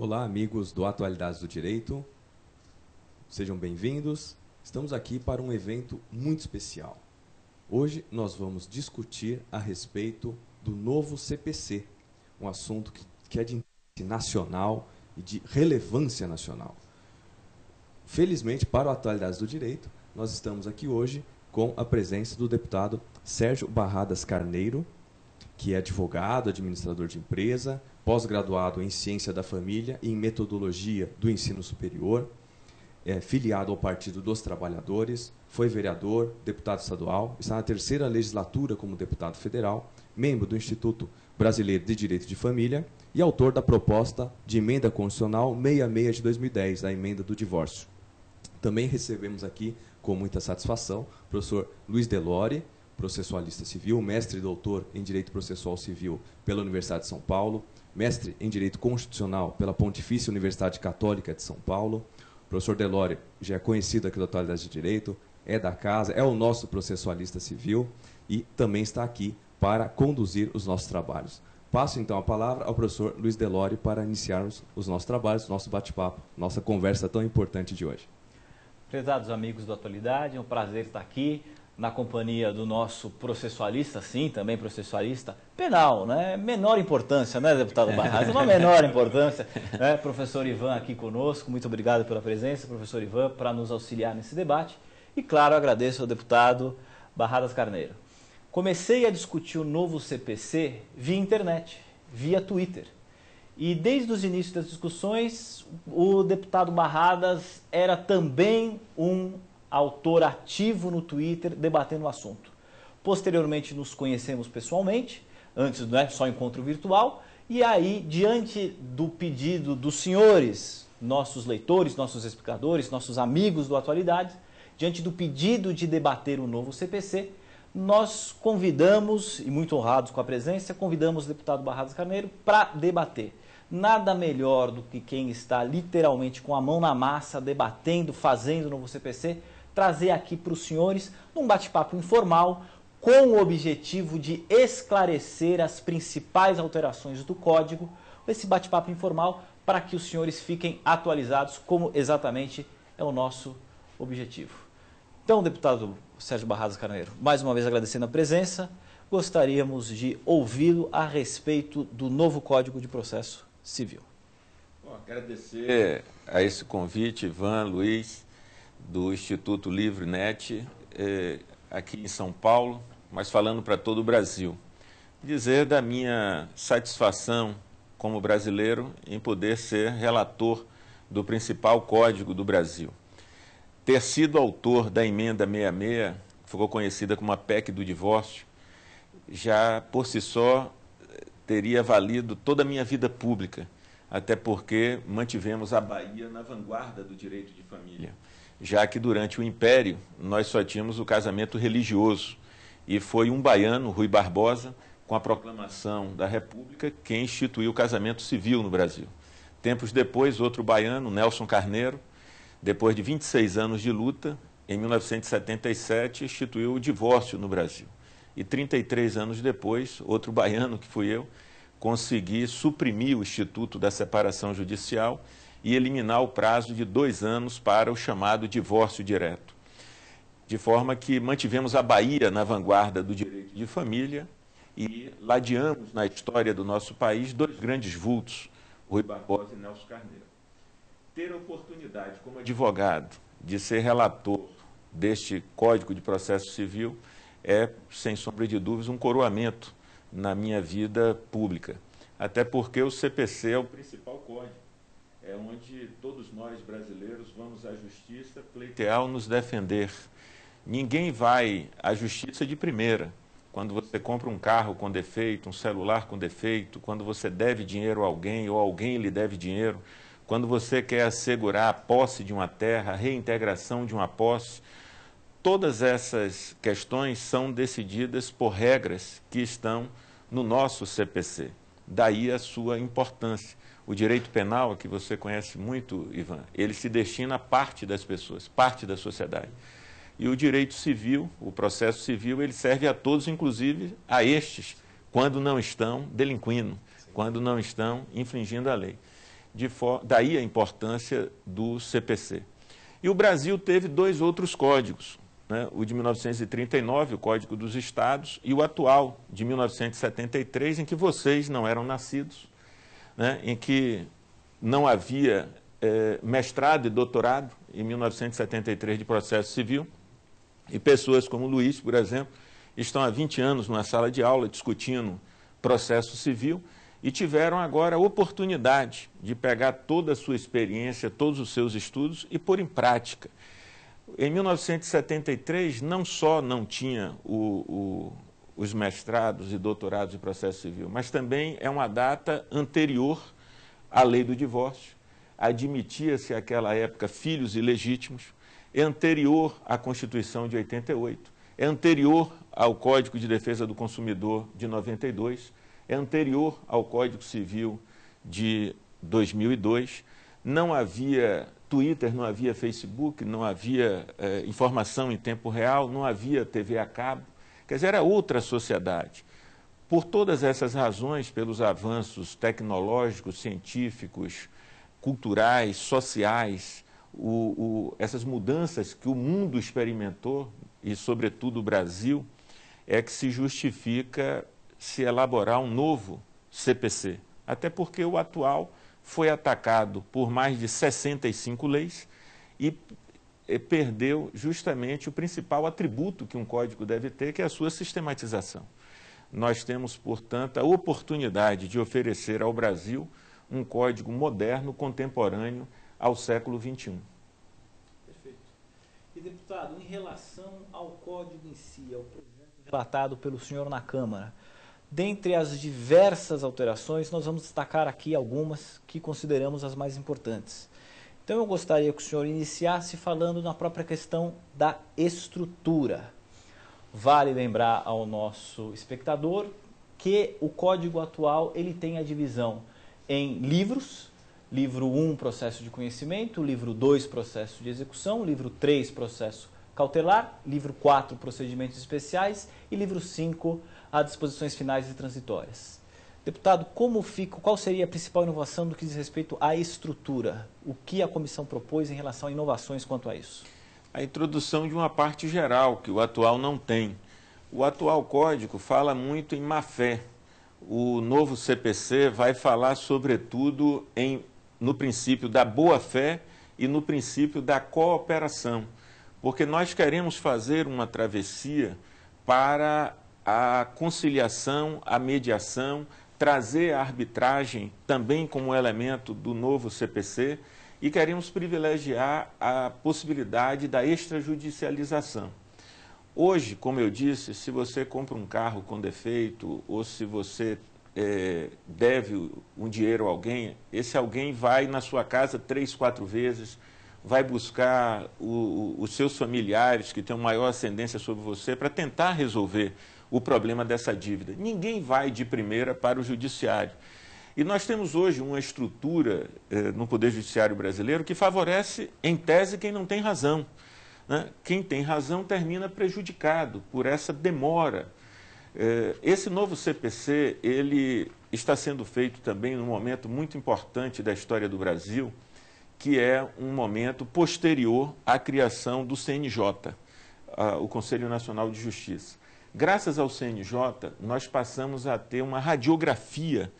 Olá, amigos do Atualidades do Direito. Sejam bem-vindos. Estamos aqui para um evento muito especial. Hoje nós vamos discutir a respeito do novo CPC, um assunto que é de interesse nacional e de relevância nacional. Felizmente, para o Atualidades do Direito, nós estamos aqui hoje com a presença do deputado Sérgio Barradas Carneiro, que é advogado, administrador de empresa, pós-graduado em Ciência da Família e em Metodologia do Ensino Superior, filiado ao Partido dos Trabalhadores, foi vereador, deputado estadual, está na terceira legislatura como deputado federal, membro do Instituto Brasileiro de Direito de Família e autor da proposta de emenda constitucional 66 de 2010, a emenda do divórcio. Também recebemos aqui, com muita satisfação, o professor Luiz Delori, processualista civil, mestre e doutor em Direito Processual Civil pela Universidade de São Paulo, mestre em Direito Constitucional pela Pontifícia Universidade Católica de São Paulo. O professor Delori já é conhecido aqui da Atualidade de Direito, é da casa, é o nosso processualista civil e também está aqui para conduzir os nossos trabalhos. Passo então a palavra ao professor Luiz Delori para iniciarmos os nossos trabalhos, nosso bate-papo, nossa conversa tão importante de hoje. Prezados amigos da Atualidade, é um prazer estar aqui na companhia do nosso processualista, sim, também processualista penal, né? Menor importância, né, deputado Barradas? Uma menor importância, né? Professor Ivan aqui conosco, muito obrigado pela presença, professor Ivan, para nos auxiliar nesse debate. E, claro, agradeço ao deputado Barradas Carneiro. Comecei a discutir o novo CPC via internet, via Twitter. E desde os inícios das discussões, o deputado Barradas era também um autor ativo no Twitter debatendo o assunto. Posteriormente nos conhecemos pessoalmente, antes só encontro virtual, e aí, diante do pedido dos senhores, nossos leitores, nossos explicadores, nossos amigos do Atualidades, diante do pedido de debater o novo CPC, nós convidamos, e muito honrados com a presença, convidamos o deputado Barradas Carneiro para debater. Nada melhor do que quem está literalmente com a mão na massa, debatendo, fazendo o novo CPC, trazer aqui para os senhores um bate-papo informal com o objetivo de esclarecer as principais alterações do Código, esse bate-papo informal para que os senhores fiquem atualizados como exatamente é o nosso objetivo. Então, deputado Sérgio Barradas Carneiro, mais uma vez agradecendo a presença, gostaríamos de ouvi-lo a respeito do novo Código de Processo Civil. Bom, agradecer a esse convite, Ivan, Luiz, do Instituto LivreNet, aqui em São Paulo, mas falando para todo o Brasil. Dizer da minha satisfação como brasileiro em poder ser relator do principal código do Brasil. Ter sido autor da emenda 66, que ficou conhecida como a PEC do divórcio, já por si só teria valido toda a minha vida pública, até porque mantivemos a Bahia na vanguarda do direito de família, já que durante o Império nós só tínhamos o casamento religioso, e foi um baiano, Rui Barbosa, com a proclamação da República, quem instituiu o casamento civil no Brasil. Tempos depois, outro baiano, Nelson Carneiro, depois de 26 anos de luta, em 1977, instituiu o divórcio no Brasil. E 33 anos depois, outro baiano, que fui eu, consegui suprimir o Instituto da Separação Judicial e eliminar o prazo de 2 anos para o chamado divórcio direto. De forma que mantivemos a Bahia na vanguarda do direito de família e ladeamos na história do nosso país 2 grandes vultos, Rui Barbosa e Nelson Carneiro. Ter a oportunidade, como advogado, de ser relator deste Código de Processo Civil é, sem sombra de dúvidas, um coroamento na minha vida pública. Até porque o CPC é o principal código. É onde todos nós brasileiros vamos à justiça pleitear ou nos defender. Ninguém vai à justiça de primeira. Quando você compra um carro com defeito, um celular com defeito, quando você deve dinheiro a alguém ou alguém lhe deve dinheiro, quando você quer assegurar a posse de uma terra, a reintegração de uma posse, todas essas questões são decididas por regras que estão no nosso CPC. Daí a sua importância. O direito penal, que você conhece muito, Ivan, ele se destina a parte das pessoas, parte da sociedade. E o direito civil, o processo civil, ele serve a todos, inclusive a estes, quando não estão delinquindo, quando não estão infringindo a lei. daí a importância do CPC. E o Brasil teve 2 outros códigos, né? O de 1939, o Código dos Estados, e o atual, de 1973, em que vocês não eram nascidos, né? Em que não havia mestrado e doutorado, em 1973, de processo civil, e pessoas como o Luiz, por exemplo, estão há 20 anos numa sala de aula discutindo processo civil e tiveram agora a oportunidade de pegar toda a sua experiência, todos os seus estudos e pôr em prática. Em 1973, não só não tinha os mestrados e doutorados de processo civil, mas também é uma data anterior à lei do divórcio, admitia-se àquela época filhos ilegítimos, é anterior à Constituição de 88, é anterior ao Código de Defesa do Consumidor de 92, é anterior ao Código Civil de 2002, não havia Twitter, não havia Facebook, não havia informação em tempo real, não havia TV a cabo, quer dizer, era outra sociedade. Por todas essas razões, pelos avanços tecnológicos, científicos, culturais, sociais, essas mudanças que o mundo experimentou, e sobretudo o Brasil, é que se justifica se elaborar um novo CPC. Até porque o atual foi atacado por mais de 65 leis e perdeu justamente o principal atributo que um código deve ter, que é a sua sistematização. Nós temos, portanto, a oportunidade de oferecer ao Brasil um código moderno, contemporâneo ao século XXI. Perfeito. E, deputado, em relação ao código em si, ao projeto relatado pelo senhor na Câmara, dentre as diversas alterações, nós vamos destacar aqui algumas que consideramos as mais importantes. Então, eu gostaria que o senhor iniciasse falando na própria questão da estrutura. Vale lembrar ao nosso espectador que o código atual ele tem a divisão em livros, livro 1, processo de conhecimento, livro 2, processo de execução, livro 3, processo cautelar, livro 4, procedimentos especiais e livro 5, as disposições finais e transitórias. Deputado, qual seria a principal inovação do que diz respeito à estrutura? O que a comissão propôs em relação a inovações quanto a isso? A introdução de uma parte geral, que o atual não tem. O atual código fala muito em má-fé. O novo CPC vai falar, sobretudo, no princípio da boa-fé e no princípio da cooperação. Porque nós queremos fazer uma travessia para a conciliação, a mediação, trazer a arbitragem também como elemento do novo CPC e queremos privilegiar a possibilidade da extrajudicialização. Hoje, como eu disse, se você compra um carro com defeito ou se você deve um dinheiro a alguém, esse alguém vai na sua casa 3, 4 vezes, vai buscar os seus familiares que têm maior ascendência sobre você para tentar resolver o problema dessa dívida. Ninguém vai de primeira para o judiciário. E nós temos hoje uma estrutura no Poder Judiciário brasileiro que favorece, em tese, quem não tem razão, né? Quem tem razão termina prejudicado por essa demora. Esse novo CPC, ele está sendo feito também num momento muito importante da história do Brasil, que é um momento posterior à criação do CNJ, o Conselho Nacional de Justiça. Graças ao CNJ, nós passamos a ter uma radiografia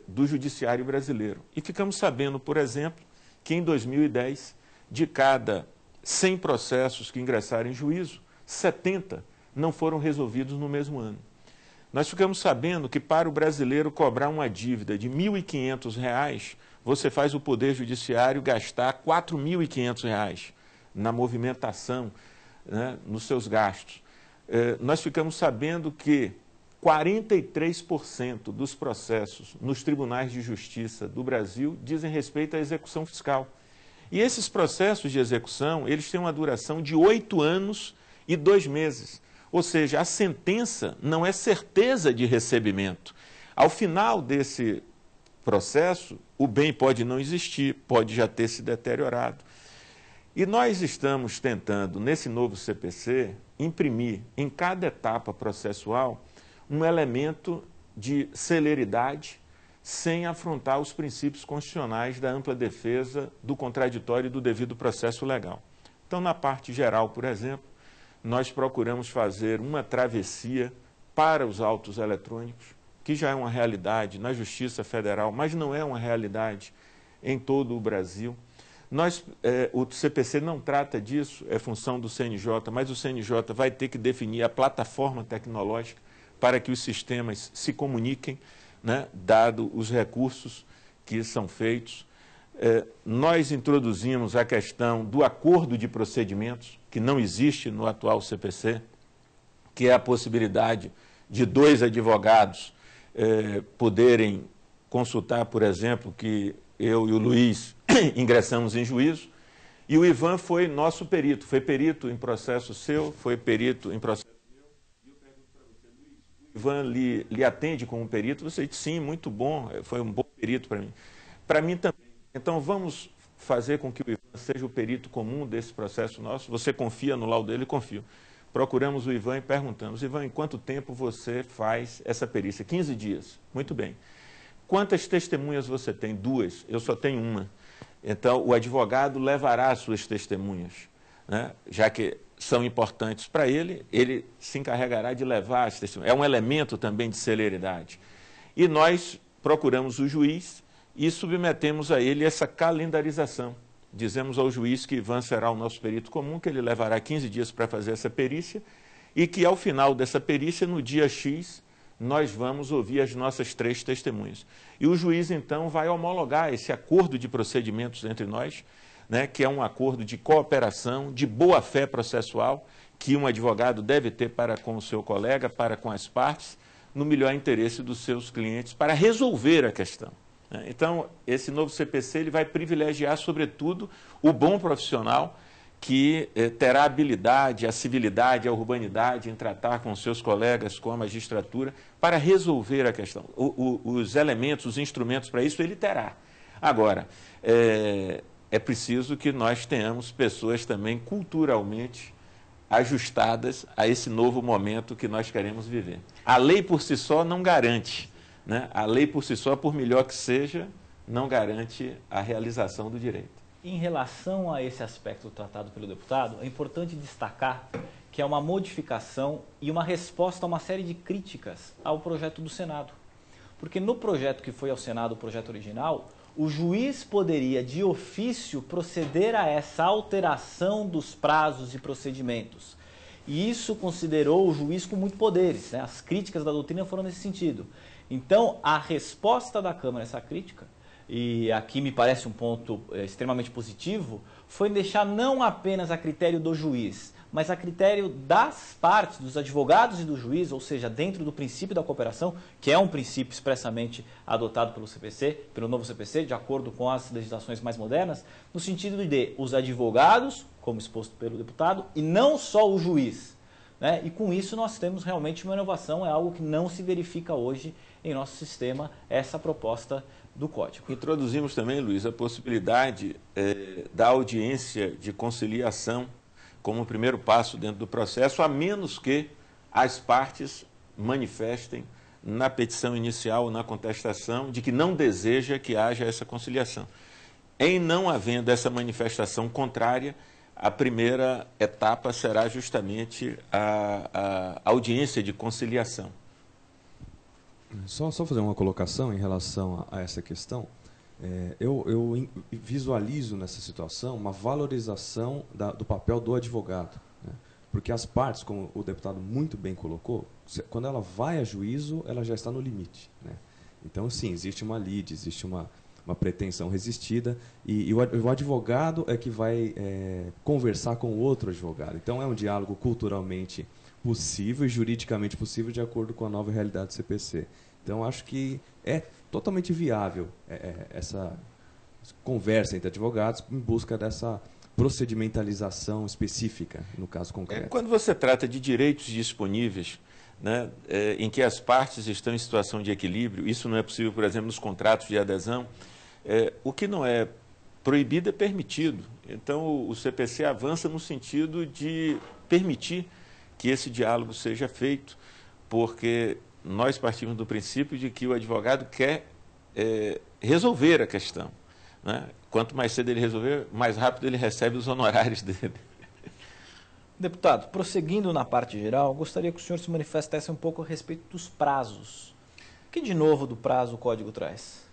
do judiciário brasileiro. E ficamos sabendo, por exemplo, que em 2010, de cada 100 processos que ingressaram em juízo, 70 não foram resolvidos no mesmo ano. Nós ficamos sabendo que para o brasileiro cobrar uma dívida de R$ 1.500, você faz o Poder Judiciário gastar R$ 4.500 na movimentação, né, nos seus gastos. Nós ficamos sabendo que 43% dos processos nos tribunais de justiça do Brasil dizem respeito à execução fiscal. E esses processos de execução, eles têm uma duração de 8 anos e 2 meses. Ou seja, a sentença não é certeza de recebimento. Ao final desse processo, o bem pode não existir, pode já ter se deteriorado. E nós estamos tentando, nesse novo CPC, imprimir em cada etapa processual um elemento de celeridade, sem afrontar os princípios constitucionais da ampla defesa, do contraditório e do devido processo legal. Então, na parte geral, por exemplo, nós procuramos fazer uma travessia para os autos eletrônicos, que já é uma realidade na Justiça Federal, mas não é uma realidade em todo o Brasil. O CPC não trata disso, é função do CNJ, mas o CNJ vai ter que definir a plataforma tecnológica para que os sistemas se comuniquem, né, dado os recursos que são feitos. Nós introduzimos a questão do acordo de procedimentos, que não existe no atual CPC, que é a possibilidade de 2 advogados poderem consultar, por exemplo, que eu e o Luiz ingressamos em juízo, e o Ivan foi nosso perito, foi perito em processo seu, foi perito em processo meu, e eu pergunto para você, Luiz, o Ivan lhe atende como perito? Você disse, sim, muito bom, foi um bom perito para mim. Para mim também. Então, vamos fazer com que o Ivan seja o perito comum desse processo nosso? Você confia no laudo dele? Confio. Procuramos o Ivan e perguntamos, Ivan, em quanto tempo você faz essa perícia? 15 dias. Muito bem. Quantas testemunhas você tem? 2. Eu só tenho uma. Então, o advogado levará as suas testemunhas, né? Já que são importantes para ele, ele se encarregará de levar as testemunhas. É um elemento também de celeridade. E nós procuramos o juiz e submetemos a ele essa calendarização. Dizemos ao juiz que Ivan será o nosso perito comum, que ele levará 15 dias para fazer essa perícia e que, ao final dessa perícia, no dia X, nós vamos ouvir as nossas 3 testemunhas. E o juiz, então, vai homologar esse acordo de procedimentos entre nós, né, que é um acordo de cooperação, de boa-fé processual, que um advogado deve ter para com o seu colega, para com as partes, no melhor interesse dos seus clientes, para resolver a questão. Então, esse novo CPC ele vai privilegiar, sobretudo, o bom profissional que terá a habilidade, a civilidade, a urbanidade em tratar com seus colegas, com a magistratura, para resolver a questão. Os elementos, os instrumentos para isso ele terá. Agora, é preciso que nós tenhamos pessoas também culturalmente ajustadas a esse novo momento que nós queremos viver. A lei por si só não garante, né? A lei por si só, por melhor que seja, não garante a realização do direito. Em relação a esse aspecto tratado pelo deputado, é importante destacar que é uma modificação e uma resposta a uma série de críticas ao projeto do Senado. Porque no projeto que foi ao Senado, o projeto original, o juiz poderia, de ofício, proceder a essa alteração dos prazos e procedimentos. E isso considerou o juiz com muitos poderes, né? As críticas da doutrina foram nesse sentido. Então, a resposta da Câmara a essa crítica, e aqui me parece um ponto extremamente positivo, foi deixar não apenas a critério do juiz, mas a critério das partes, dos advogados e do juiz, ou seja, dentro do princípio da cooperação, que é um princípio expressamente adotado pelo CPC, pelo novo CPC, de acordo com as legislações mais modernas, no sentido de os advogados, como exposto pelo deputado, e não só o juiz, né? E com isso nós temos realmente uma inovação, é algo que não se verifica hoje em nosso sistema, essa proposta do Código. Introduzimos também, Luiz, a possibilidade da audiência de conciliação como primeiro passo dentro do processo, a menos que as partes manifestem na petição inicial ou na contestação de que não deseja que haja essa conciliação. Em não havendo essa manifestação contrária, a primeira etapa será justamente a audiência de conciliação. Só fazer uma colocação em relação a essa questão. Eu visualizo nessa situação uma valorização do papel do advogado, né? Porque as partes, como o deputado muito bem colocou, quando ela vai a juízo, ela já está no limite, né? Então, sim, existe uma lide, existe uma pretensão resistida, e o advogado é que vai conversar com o outro advogado. Então, é um diálogo culturalmente possível e juridicamente possível de acordo com a nova realidade do CPC. Então, acho que é totalmente viável essa conversa entre advogados em busca dessa procedimentalização específica, no caso concreto. Quando você trata de direitos disponíveis, né, em que as partes estão em situação de equilíbrio, isso não é possível, por exemplo, nos contratos de adesão, o que não é proibido é permitido. Então, o CPC avança no sentido de permitir que esse diálogo seja feito, porque nós partimos do princípio de que o advogado quer resolver a questão, né? Quanto mais cedo ele resolver, mais rápido ele recebe os honorários dele. Deputado, prosseguindo na parte geral, gostaria que o senhor se manifestasse um pouco a respeito dos prazos. O que de novo do prazo o Código traz?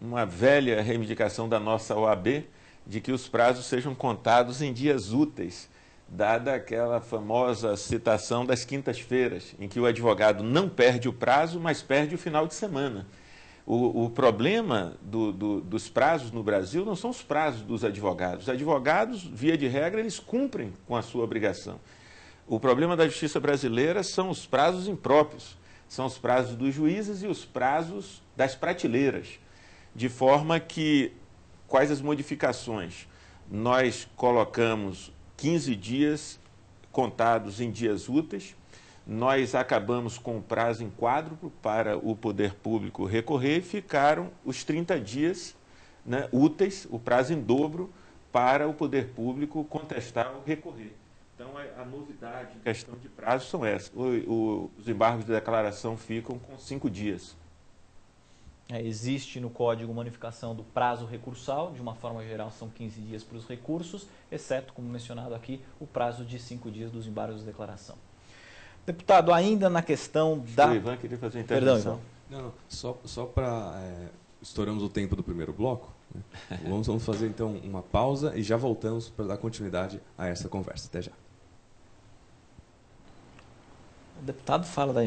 Uma velha reivindicação da nossa OAB de que os prazos sejam contados em dias úteis, dada aquela famosa citação das quintas-feiras, em que o advogado não perde o prazo, mas perde o final de semana. O problema dos prazos no Brasil não são os prazos dos advogados. Os advogados, via de regra, eles cumprem com a sua obrigação. O problema da justiça brasileira são os prazos impróprios, são os prazos dos juízes e os prazos das prateleiras. De forma que, quais as modificações? Nós colocamos 15 dias contados em dias úteis. Nós acabamos com o prazo em quádruplo para o poder público recorrer e ficaram os 30 dias, né, úteis, o prazo em dobro para o poder público contestar ou recorrer. Então, a novidade em questão de prazo são essas. Os embargos de declaração ficam com 5 dias. Existe no Código uma unificação do prazo recursal, de uma forma geral são 15 dias para os recursos, exceto, como mencionado aqui, o prazo de 5 dias dos embargos de declaração. Deputado, ainda na questão da... O Ivan queria fazer uma intervenção. Perdão, Ivan. Não, só para... estouramos o tempo do primeiro bloco. Né? Vamos fazer, então, uma pausa e já voltamos para dar continuidade a essa conversa. Até já. O deputado fala da